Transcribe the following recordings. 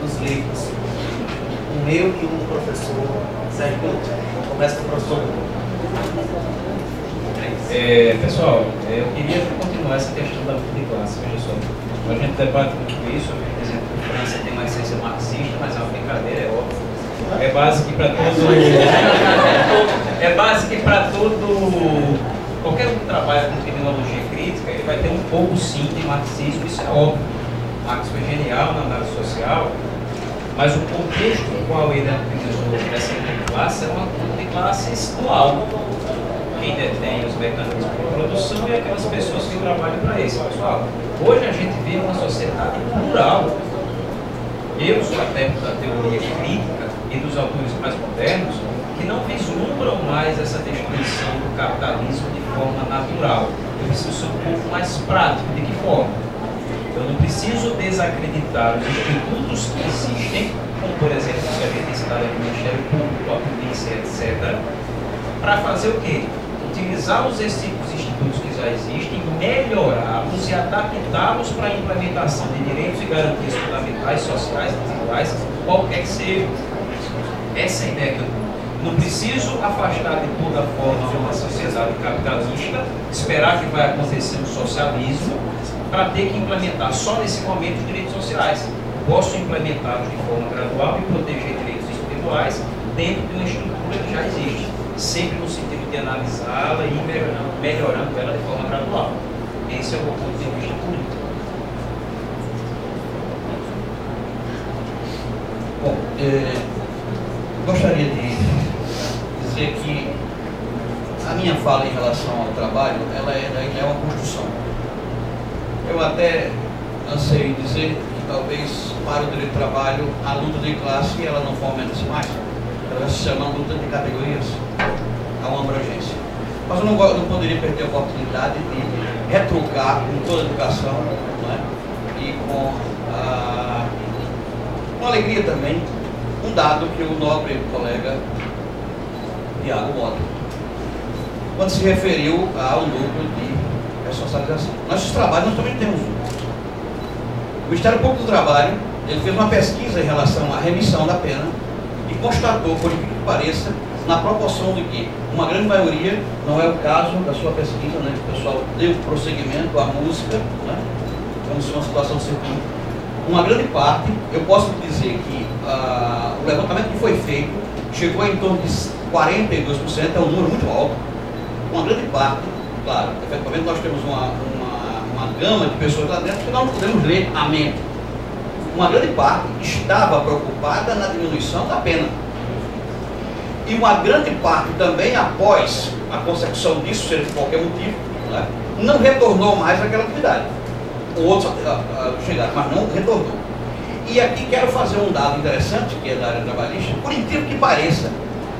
dos livros. Um meu e um professor Sérgio Couto. Começa com o professor. Pessoal, eu queria continuar essa questão da luta de classe. Veja só, a gente debate muito isso. Por exemplo, a França tem uma essência marxista, mas é uma brincadeira, é óbvio. É básico para todo. É básico para todo. Qualquer um que trabalha com criminologia crítica, ele vai ter um pouco sim de marxismo, isso é óbvio. Marx foi genial na análise social, mas o contexto no qual ele utilizou essa luta de classe é uma luta de classes dual. Quem detém os mecanismos de produção e aquelas pessoas que trabalham para isso. Pessoal, hoje a gente vive uma sociedade plural. Eu sou adepto da teoria crítica e dos autores mais modernos que não vislumbram mais essa destruição do capitalismo de forma natural. Eu preciso ser um pouco mais prático. De que forma? Eu não preciso desacreditar os institutos que existem, como por exemplo os que a gente tem citado aqui, o Ministério Público, a polícia, etc., para fazer o quê? Utilizar os institutos que já existem, melhorá-los e adaptá-los para a implementação de direitos e garantias fundamentais, sociais, individuais, qualquer que seja. Essa é a ideia que eu tenho. Não preciso afastar de toda forma uma sociedade capitalista, esperar que vai acontecer um socialismo, para ter que implementar só nesse momento os direitos sociais. Posso implementá-los de forma gradual e proteger direitos individuais dentro de uma estrutura que já existe, sempre no sentido de analisá-la e melhorando ela de forma gradual. Esse é o meu ponto de vista político. Bom, gostaria de dizer que a minha fala em relação ao trabalho, ela é uma construção. Eu até anseio em dizer que talvez para o direito do trabalho a luta de classe ela não fomenta-se mais. Ela se chama luta de categorias. Há uma abrangência. Mas eu não poderia perder a oportunidade de retrucar com toda a educação, né? E com alegria também, um dado que o nobre colega Tiago bota, quando se referiu ao núcleo de ressocialização. Nossos trabalhos nós também temos um. O Ministério Público do Trabalho ele fez uma pesquisa em relação à remissão da pena e constatou, por incrível que pareça, na proporção de que uma grande maioria, não é o caso da sua pesquisa, né? O pessoal deu prosseguimento à música, né? Como se fosse uma situação de circuito. Uma grande parte, eu posso dizer que o levantamento que foi feito chegou em torno de 42%, é um número muito alto. Uma grande parte, claro, efetivamente nós temos uma gama de pessoas lá dentro que nós não podemos ler a mente. Uma grande parte estava preocupada na diminuição da pena. E uma grande parte também, após a consecução disso, seja por qualquer motivo, né, não retornou mais àquela atividade. Outros chegaram, mas não retornou. E aqui quero fazer um dado interessante, que é da área trabalhista, por incrível que pareça,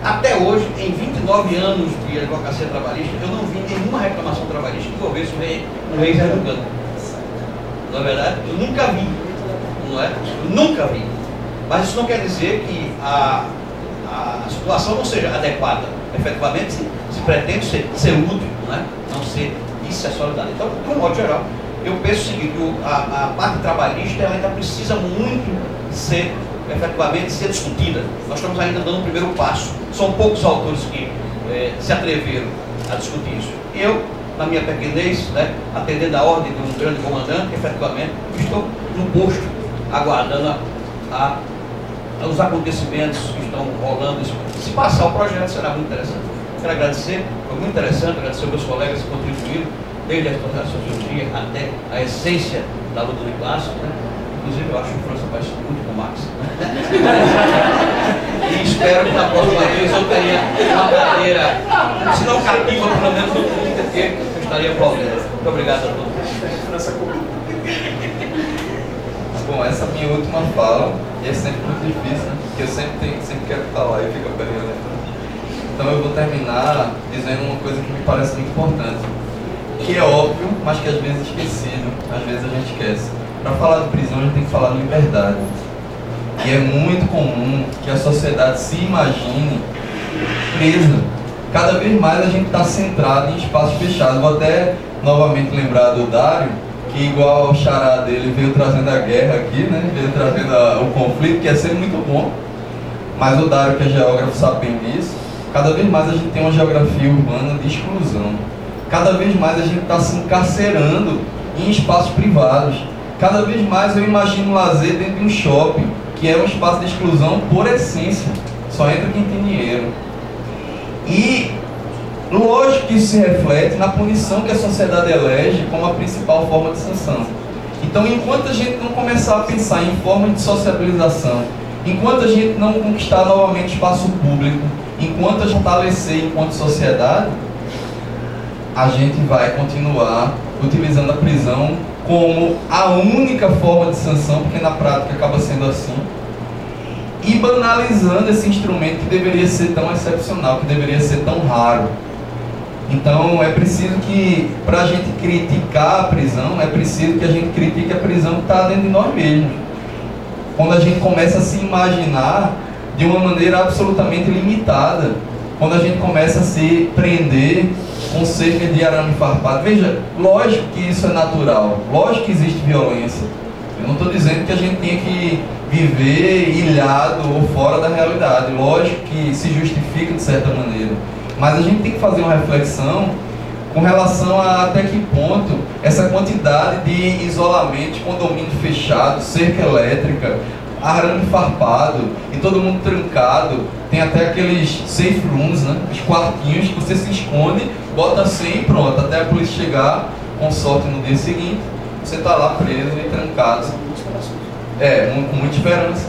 até hoje, em 29 anos de advocacia trabalhista, eu não vi nenhuma reclamação trabalhista que envolvesse um ex-advogado. Não é verdade? Eu nunca vi. Não é? Eu nunca vi. Mas isso não quer dizer que a situação não seja adequada. Efetivamente, se pretende ser útil, não é? Não ser. Isso é solidariedade. Então, de um modo geral, eu penso o seguinte, a parte trabalhista ela ainda precisa muito efetivamente ser discutida. Nós estamos ainda dando um primeiro passo. São poucos autores que se atreveram a discutir isso. Eu, na minha pequenez, né, atendendo a ordem de um grande comandante, efetivamente, estou no posto, aguardando os acontecimentos que estão rolando. Se passar o projeto, será muito interessante. Quero agradecer, foi muito interessante, agradecer aos meus colegas que contribuíram, desde a sociologia até a essência da luta de classe, né? Inclusive, eu acho que o França parece muito com Marx. E espero que na próxima vez eu tenha uma cadeira, se não cativa, pelo menos no porque eu estaria aplaudendo. Muito obrigado a todos. Bom, essa é a minha última fala, e é sempre muito difícil, né? Porque eu sempre quero falar e fico apanhando. Então eu vou terminar dizendo uma coisa que me parece muito importante, que é óbvio, mas que às vezes é esquecido, às vezes a gente esquece. Para falar de prisão, a gente tem que falar de liberdade. E é muito comum que a sociedade se imagine presa. Cada vez mais a gente está centrado em espaços fechados. Vou até novamente lembrar do Dário, que igual ao xará dele veio trazendo a guerra aqui, né? Veio trazendo o conflito, que é sempre muito bom. Mas o Dário, que é geógrafo, sabe bem disso. Cada vez mais a gente tem uma geografia urbana de exclusão. Cada vez mais a gente está se encarcerando em espaços privados. Cada vez mais eu imagino lazer dentro de um shopping, que é um espaço de exclusão por essência. Só entra quem tem dinheiro. E lógico que isso se reflete na punição que a sociedade elege como a principal forma de sanção. Então, enquanto a gente não começar a pensar em formas de sociabilização, enquanto a gente não conquistar novamente espaço público, enquanto a gente fortalecer enquanto sociedade, a gente vai continuar utilizando a prisão como a única forma de sanção, porque na prática acaba sendo assim, e banalizando esse instrumento que deveria ser tão excepcional, que deveria ser tão raro. Então é preciso que, para a gente criticar a prisão, é preciso que a gente critique a prisão que está dentro de nós mesmos. Quando a gente começa a se imaginar de uma maneira absolutamente limitada, quando a gente começa a se prender com cerca de arame farpado. Veja, lógico que isso é natural, lógico que existe violência. Eu não estou dizendo que a gente tenha que viver ilhado ou fora da realidade, lógico que se justifica de certa maneira. Mas a gente tem que fazer uma reflexão com relação a até que ponto essa quantidade de isolamento, condomínio fechado, cerca elétrica, arame farpado e todo mundo trancado, tem até aqueles safe rooms, né? Os quartinhos que você se esconde, bota assim e pronto, até a polícia chegar, com sorte no dia seguinte, você está lá preso e trancado. Com muita esperança.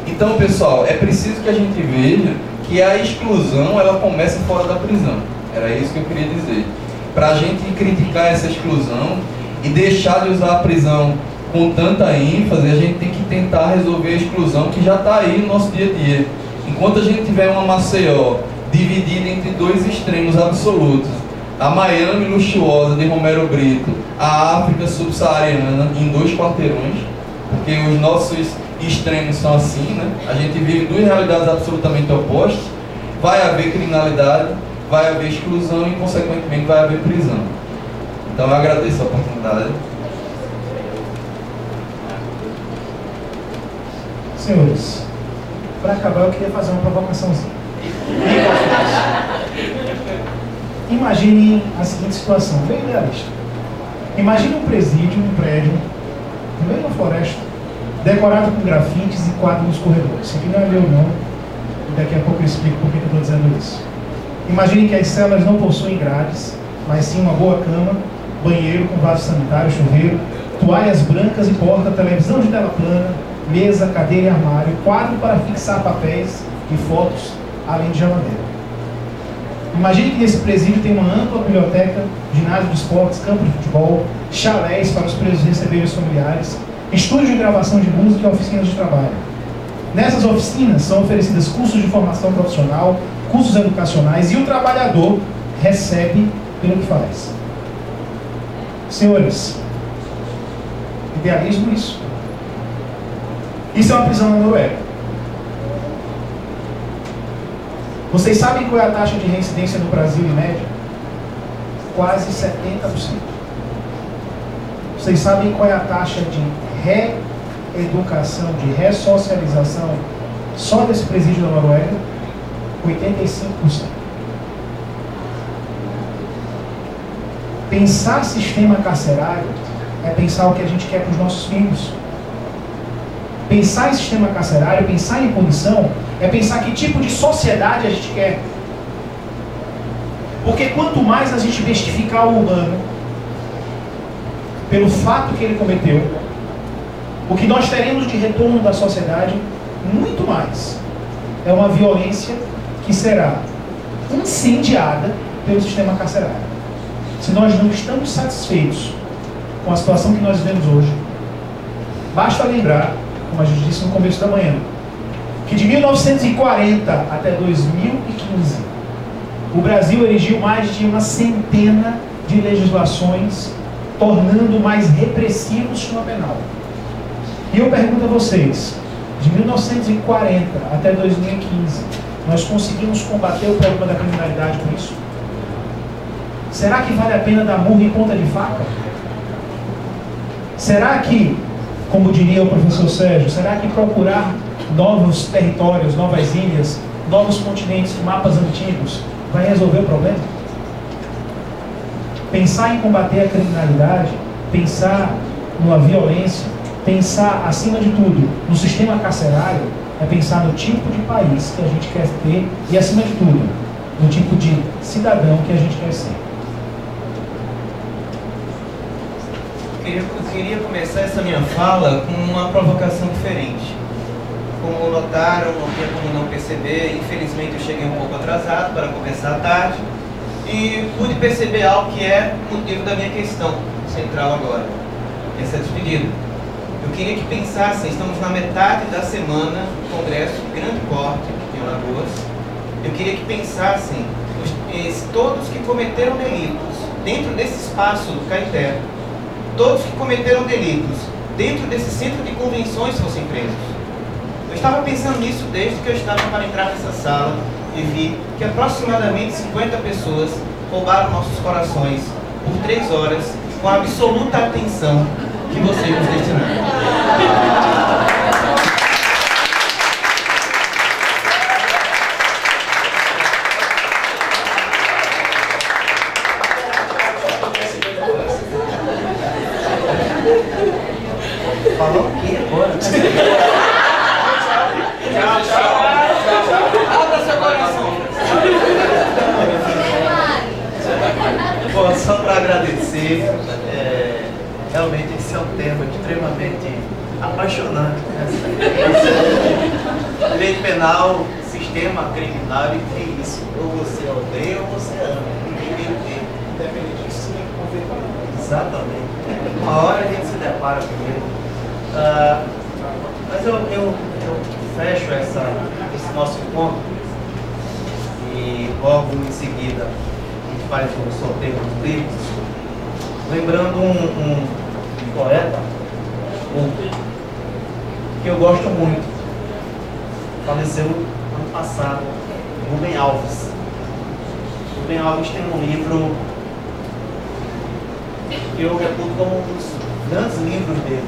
Então, pessoal, é preciso que a gente veja que a exclusão, ela começa fora da prisão. Era isso que eu queria dizer. Para a gente criticar essa exclusão e deixar de usar a prisão com tanta ênfase, a gente tem que tentar resolver a exclusão que já está aí no nosso dia a dia. Enquanto a gente tiver uma Maceió dividida entre dois extremos absolutos, a Miami luxuosa de Romero Brito, a África subsaariana em 2 quarteirões, porque os nossos extremos são assim, né? A gente vive 2 realidades absolutamente opostas, vai haver criminalidade, vai haver exclusão e, consequentemente, vai haver prisão. Então, eu agradeço a oportunidade. Senhores, para acabar, eu queria fazer uma provocaçãozinha. Imaginem a seguinte situação, bem realista. Imagine um presídio, um prédio, no meio da floresta, decorado com grafites e quadros nos corredores. Isso aqui não é meu, não. E daqui a pouco eu explico por que eu estou dizendo isso. Imagine que as celas não possuem grades, mas sim uma boa cama, banheiro com vaso sanitário, chuveiro, toalhas brancas e porta, televisão de tela plana, mesa, cadeira e armário, quadro para fixar papéis e fotos, além de geladeira. Imagine que nesse presídio tem uma ampla biblioteca, ginásio de esportes, campo de futebol, chalés para os presos receberem os familiares, estúdio de gravação de música e oficinas de trabalho. Nessas oficinas são oferecidas cursos de formação profissional, cursos educacionais e o trabalhador recebe pelo que faz. Senhores, idealismo isso. Isso é uma prisão na Noruega. Vocês sabem qual é a taxa de reincidência no Brasil em média? Quase 70%. Vocês sabem qual é a taxa de reeducação, de ressocialização só desse presídio da Noruega? 85%. Pensar sistema carcerário é pensar o que a gente quer para os nossos filhos. Pensar em sistema carcerário, pensar em punição, é pensar que tipo de sociedade a gente quer. Porque quanto mais a gente bestificar o humano pelo fato que ele cometeu, o que nós teremos de retorno da sociedade, muito mais, é uma violência que será incendiada pelo sistema carcerário. Se nós não estamos satisfeitos com a situação que nós vivemos hoje, basta lembrar, como a gente disse no começo da manhã, que de 1940 até 2015, o Brasil erigiu mais de uma centena de legislações, tornando mais repressivo o sistema penal. E eu pergunto a vocês, de 1940 até 2015, nós conseguimos combater o problema da criminalidade com isso? Será que vale a pena dar murro em ponta de faca? Será que, como diria o professor Sérgio, será que procurar novos territórios, novas ilhas, novos continentes, mapas antigos, vai resolver o problema? Pensar em combater a criminalidade, pensar na violência, pensar, acima de tudo, no sistema carcerário, é pensar no tipo de país que a gente quer ter e, acima de tudo, no tipo de cidadão que a gente quer ser. Eu queria começar essa minha fala com uma provocação diferente. Como notaram, não tinha como não perceber, infelizmente eu cheguei um pouco atrasado para começar à tarde e pude perceber algo que é o motivo da minha questão central agora, essa despedida. Eu queria que pensassem, estamos na metade da semana do Congresso de grande porte em Alagoas. Eu queria que pensassem todos que cometeram delitos dentro desse espaço do Caeté, todos que cometeram delitos dentro desse centro de convenções fossem presos. Eu estava pensando nisso desde que eu estava para entrar nessa sala e vi que aproximadamente 50 pessoas roubaram nossos corações por 3 horas com a absoluta atenção que vocês nos destinaram. Falou o quê agora? Abra seu coração. Bom, só para agradecer, realmente esse é um tema extremamente apaixonante, né? Direito penal, sistema criminal, e tem isso. Ou você odeia ou você ama. Independente disso, você tem que conver. Exatamente. Uma hora a gente se depara com ele. Mas eu fecho esse nosso encontro e logo em seguida a gente faz um sorteio dos livros, lembrando um poeta que eu gosto muito, faleceu ano passado, Rubem Alves. Rubem Alves tem um livro que eu reputo como um dos grandes livros dele.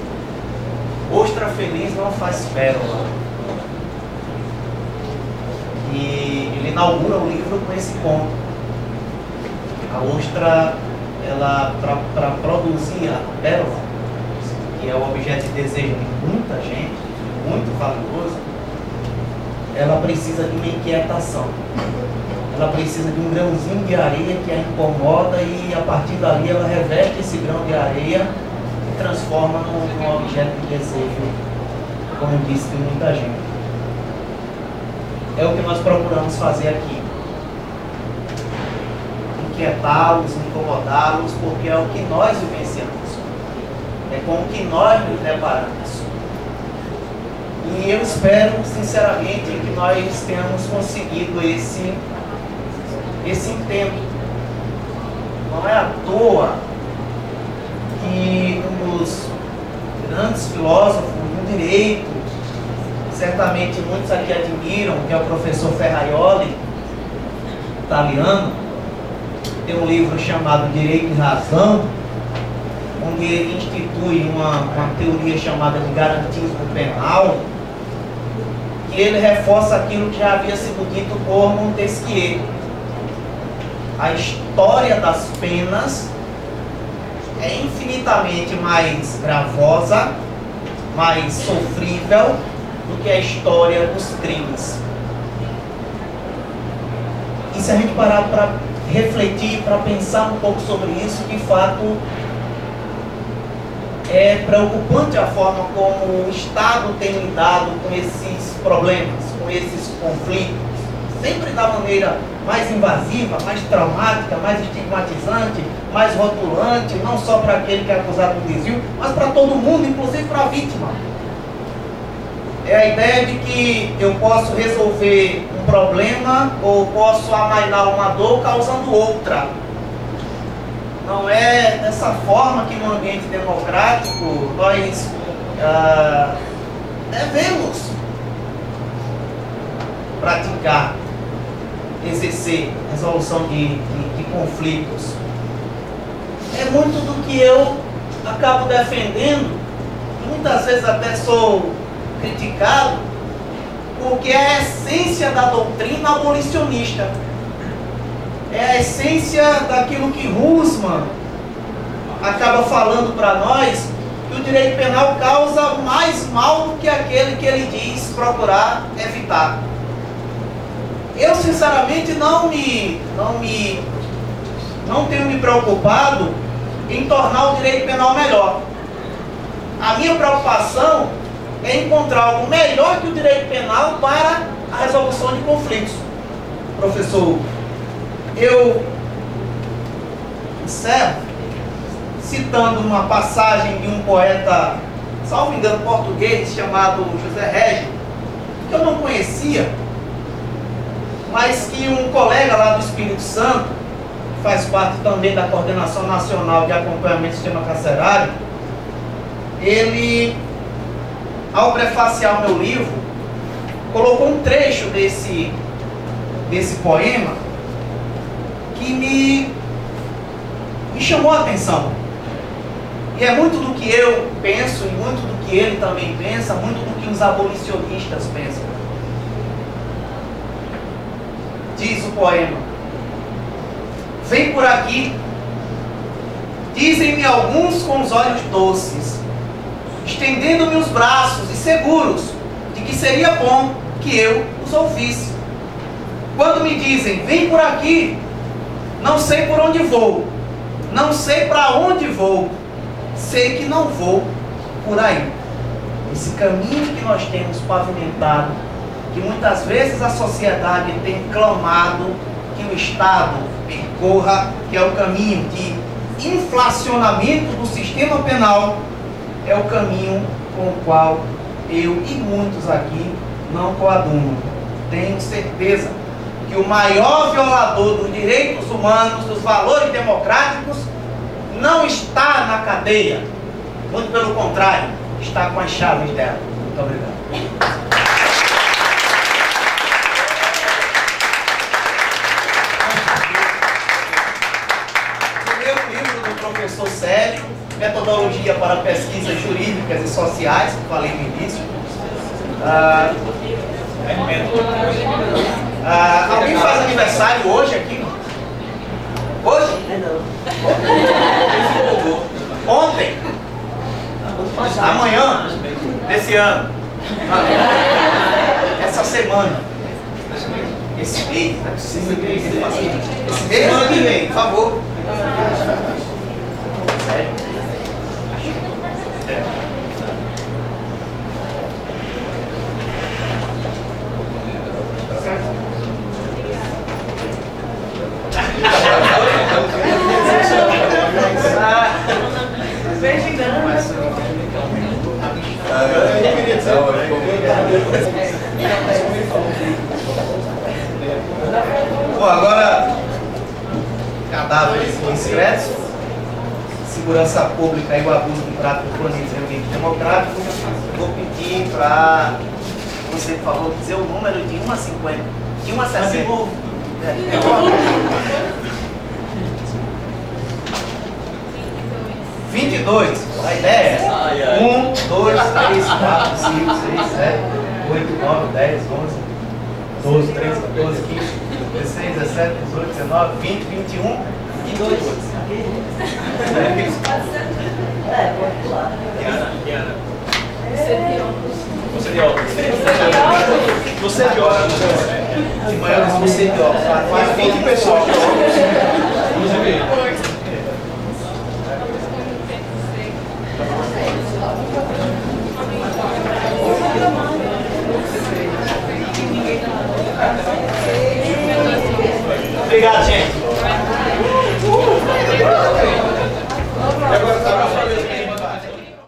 Ostra feliz não faz pérola. E ele inaugura o livro com esse ponto. A ostra, ela, para produzir a pérola, que é o objeto de desejo de muita gente, muito valioso, ela precisa de uma inquietação. Ela precisa de um grãozinho de areia que a incomoda e a partir dali ela reveste esse grão de areia e transforma num objeto de desejo, como disse, de muita gente. É o que nós procuramos fazer aqui. Inquietá-los, incomodá-los, porque é o que nós vivenciamos. É com o que nós nos deparamos. E eu espero, sinceramente, que nós tenhamos conseguido esse intento. Não é à toa que um dos grandes filósofos do direito, certamente muitos aqui admiram, que é o professor Ferraioli, italiano, tem um livro chamado Direito e Razão, onde ele institui uma teoria chamada de garantismo penal, que ele reforça aquilo que já havia sido dito por Montesquieu. A história das penas é infinitamente mais gravosa, mais sofrível do que a história dos crimes. E se a gente parar para refletir, para pensar um pouco sobre isso, de fato é preocupante a forma como o Estado tem lidado com esses problemas, com esses conflitos, sempre da maneira mais invasiva, mais traumática, mais estigmatizante, mais rotulante, não só para aquele que é acusado de desvio, mas para todo mundo, inclusive para a vítima. É a ideia de que eu posso resolver um problema ou posso amainar uma dor causando outra. Não é dessa forma que no ambiente democrático nós devemos praticar, exercer resolução de conflitos. É muito do que eu acabo defendendo, muitas vezes até sou criticado, porque é a essência da doutrina abolicionista. É a essência daquilo que Husserl acaba falando para nós, que o direito penal causa mais mal do que aquele que ele diz procurar evitar. Eu sinceramente não tenho me preocupado em tornar o direito penal melhor. A minha preocupação é encontrar algo melhor que o direito penal para a resolução de conflitos. Professor, eu encerro citando uma passagem de um poeta, salvo engano, português, chamado José Régio, que eu não conhecia, mas que um colega lá do Espírito Santo, que faz parte também da Coordenação Nacional de Acompanhamento do Sistema Carcerário, ele, ao prefaciar o meu livro, colocou um trecho desse poema que me chamou a atenção. E é muito do que eu penso, e muito do que ele também pensa, muito do que os abolicionistas pensam. Diz o poema: vem por aqui, dizem-me alguns com os olhos doces, estendendo-me os braços e seguros de que seria bom que eu os ouvisse. Quando me dizem, vem por aqui, não sei por onde vou, não sei para onde vou, sei que não vou por aí. Esse caminho que nós temos pavimentado, que muitas vezes a sociedade tem clamado que o Estado percorra, que é o caminho de inflacionamento do sistema penal, é o caminho com o qual eu e muitos aqui não coadunam. Tenho certeza que o maior violador dos direitos humanos, dos valores democráticos, não está na cadeia. Muito pelo contrário, está com as chaves dela. Muito obrigado. O meu livro do professor Célio, Metodologia para Pesquisas Jurídicas e Sociais, que falei no início. Alguém faz aniversário hoje aqui? Hoje? Ontem? Amanhã? Desse ano? Essa semana? Esse mês? Esse mês ano que vem, por favor. Sério? Bom, agora, cadáveres indiscretos, segurança pública e o abuso de prática de planejamento democrático. Vou pedir para você, por favor, dizer o número de 1 a 50. De 1 a 60. 22. A ideia é essa. 1, 2, 3, 4, 5, 6, 7, 8, 9, 10, 11, 12, 13, 14, 15, 16, 17, 18, 19, 20, 21 e 2. Diana. Você de óculos. Você de óculos. De manhã você de óculos. Faz 20 pessoas de óculos.